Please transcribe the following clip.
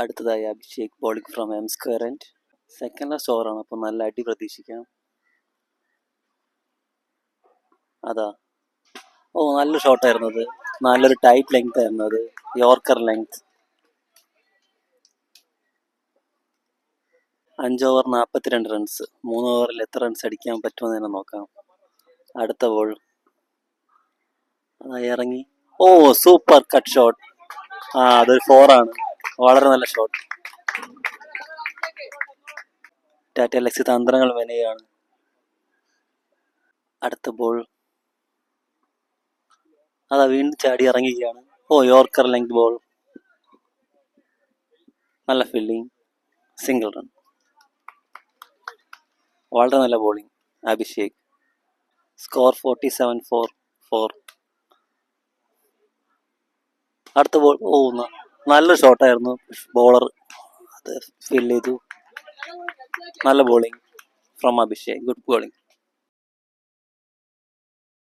അടുത്തതായി Abhishek bowling from M square end. Second last ഓവറാണ്, അപ്പോൾ നല്ല അടി പ്രതീക്ഷിക്കാം. അതാ, നല്ല ഷോട്ടായിരുന്നു അത്. നല്ലൊരു ടൈറ്റ് ലെങ്ത് ആയിരുന്നു അത്, യോർക്കർ ലെങ്ത്. 5 over 42 runs. 3 ഓവറിൽ എത്ര റൺസ് അടിക്കാൻ പറ്റുമെന്ന് തന്നെ നോക്കാം. അടുത്ത ബോൾ ഇറങ്ങി. Super cut short. അതൊരു 4 ആണ്. വളരെ നല്ല ഷോട്ട്. ടാറ്റ ലക്സി തന്ത്രങ്ങൾ മെനയാണ്. അടുത്ത ബോൾ വീണ്ടും ചാടി ഇറങ്ങുകയാണ്. Yorker length ball. നല്ല ഫീൽഡിങ്, സിംഗിൾ റൺ. വളരെ നല്ല ബോളിംഗ് അഭിഷേക്. സ്കോർ 47-4. അടുത്ത ബോൾ നല്ല ഷോട്ടായിരുന്നു. ബോളർ അത് ഫീൽ ചെയ്തു. നല്ല bowling from Abhishek. Good bowling.